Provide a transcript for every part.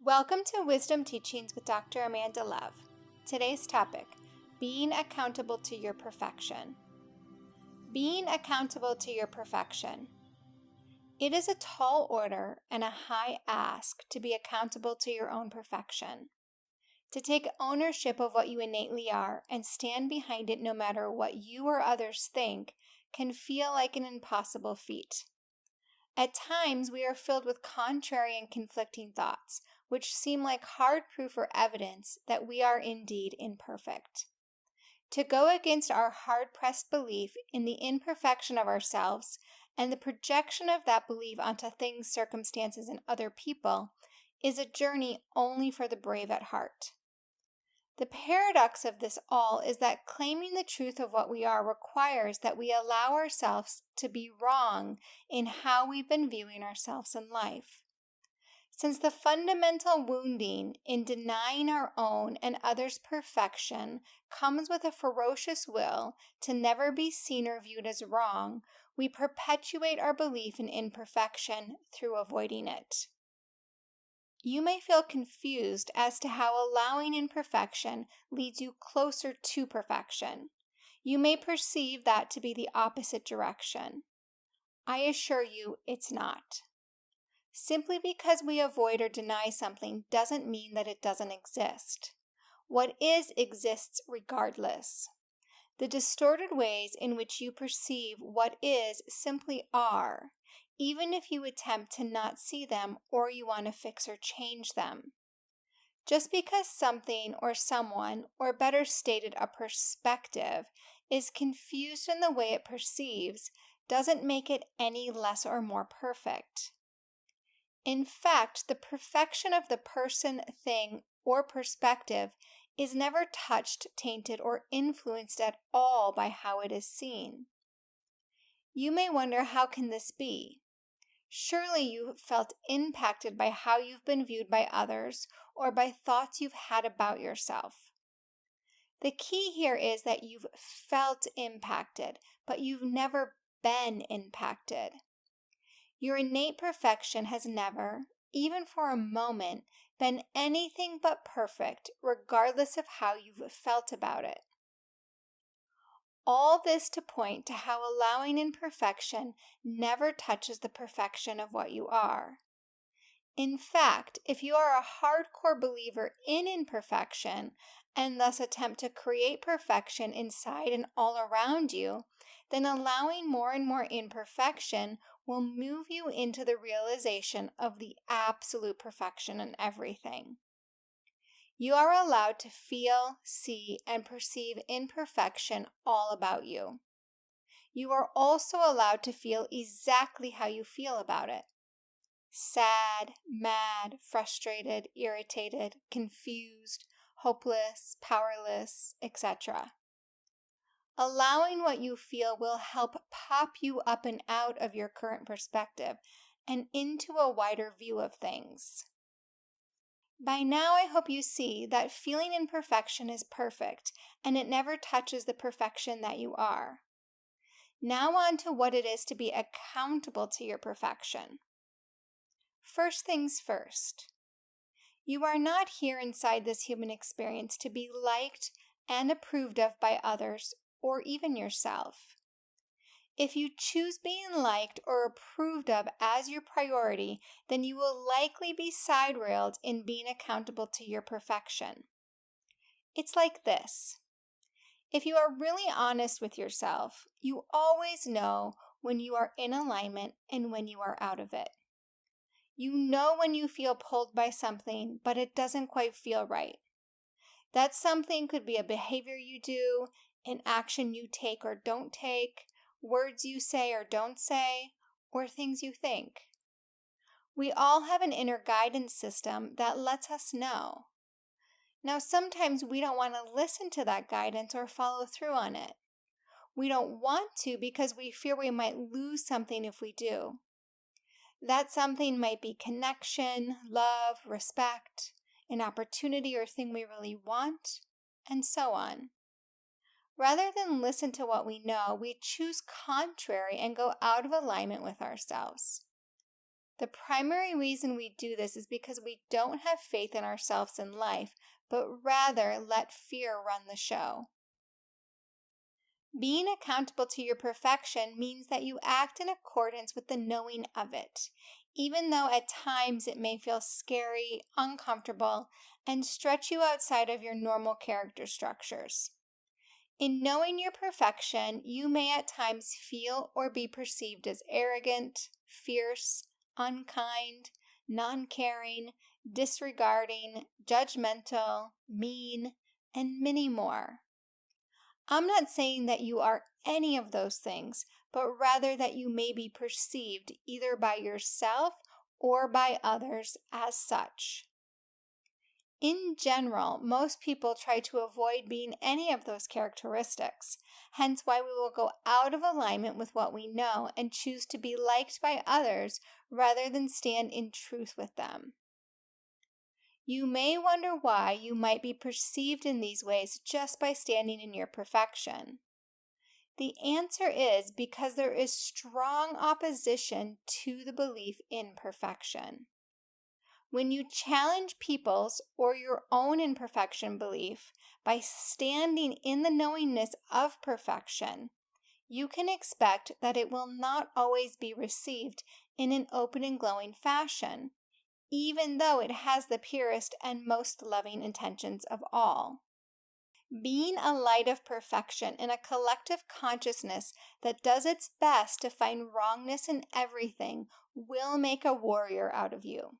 Welcome to Wisdom Teachings with Dr. Amanda Love. Today's topic, being accountable to your perfection. Being accountable to your perfection. It is a tall order and a high ask to be accountable to your own perfection. To take ownership of what you innately are and stand behind it no matter what you or others think can feel like an impossible feat. At times, we are filled with contrary and conflicting thoughts, which seem like hard proof or evidence that we are indeed imperfect. To go against our hard-pressed belief in the imperfection of ourselves and the projection of that belief onto things, circumstances, and other people is a journey only for the brave at heart. The paradox of this all is that claiming the truth of what we are requires that we allow ourselves to be wrong in how we've been viewing ourselves in life. Since the fundamental wounding in denying our own and others' perfection comes with a ferocious will to never be seen or viewed as wrong, we perpetuate our belief in imperfection through avoiding it. You may feel confused as to how allowing imperfection leads you closer to perfection. You may perceive that to be the opposite direction. I assure you it's not. Simply because we avoid or deny something doesn't mean that it doesn't exist. What is exists regardless. The distorted ways in which you perceive what is simply are, even if you attempt to not see them or you want to fix or change them. Just because something or someone, or better stated, a perspective, is confused in the way it perceives, doesn't make it any less or more perfect. In fact, the perfection of the person, thing, or perspective is never touched, tainted, or influenced at all by how it is seen. You may wonder, how can this be? Surely you felt impacted by how you've been viewed by others or by thoughts you've had about yourself. The key here is that you've felt impacted, but you've never been impacted. Your innate perfection has never, even for a moment, been anything but perfect, regardless of how you've felt about it. All this to point to how allowing imperfection never touches the perfection of what you are. In fact, if you are a hardcore believer in imperfection and thus attempt to create perfection inside and all around you, then allowing more and more imperfection will move you into the realization of the absolute perfection in everything. You are allowed to feel, see, and perceive imperfection all about you. You are also allowed to feel exactly how you feel about it. Sad, mad, frustrated, irritated, confused, hopeless, powerless, etc. Allowing what you feel will help pop you up and out of your current perspective and into a wider view of things. By now, I hope you see that feeling imperfection is perfect, and it never touches the perfection that you are. Now on to what it is to be accountable to your perfection. First things first. You are not here inside this human experience to be liked and approved of by others or even yourself. If you choose being liked or approved of as your priority, then you will likely be side-railed in being accountable to your perfection. It's like this. If you are really honest with yourself, you always know when you are in alignment and when you are out of it. You know when you feel pulled by something, but it doesn't quite feel right. That something could be a behavior you do, an action you take or don't take, words you say or don't say, or things you think. We all have an inner guidance system that lets us know. Now, sometimes we don't want to listen to that guidance or follow through on it. We don't want to because we fear we might lose something if we do. That something might be connection, love, respect, an opportunity or thing we really want, and so on. Rather than listen to what we know, we choose contrary and go out of alignment with ourselves. The primary reason we do this is because we don't have faith in ourselves in life, but rather let fear run the show. Being accountable to your perfection means that you act in accordance with the knowing of it, even though at times it may feel scary, uncomfortable, and stretch you outside of your normal character structures. In knowing your perfection, you may at times feel or be perceived as arrogant, fierce, unkind, non-caring, disregarding, judgmental, mean, and many more. I'm not saying that you are any of those things, but rather that you may be perceived either by yourself or by others as such. In general, most people try to avoid being any of those characteristics, hence why we will go out of alignment with what we know and choose to be liked by others rather than stand in truth with them. You may wonder why you might be perceived in these ways just by standing in your perfection. The answer is because there is strong opposition to the belief in perfection. When you challenge people's or your own imperfection belief by standing in the knowingness of perfection, you can expect that it will not always be received in an open and glowing fashion, even though it has the purest and most loving intentions of all. Being a light of perfection in a collective consciousness that does its best to find wrongness in everything will make a warrior out of you.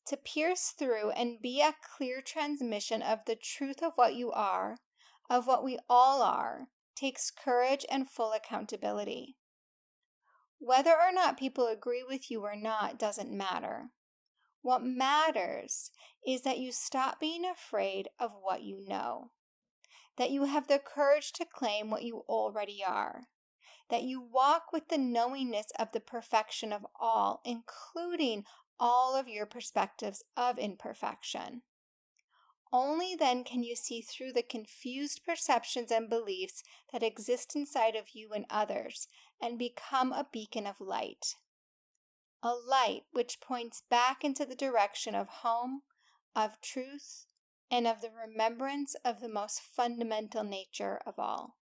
To pierce through and be a clear transmission of the truth of what you are, of what we all are, takes courage and full accountability. Whether or not people agree with you or not doesn't matter. What matters is that you stop being afraid of what you know, that you have the courage to claim what you already are, that you walk with the knowingness of the perfection of all, including all of your perspectives of imperfection. Only then can you see through the confused perceptions and beliefs that exist inside of you and others and become a beacon of light. A light which points back into the direction of home, of truth, and of the remembrance of the most fundamental nature of all.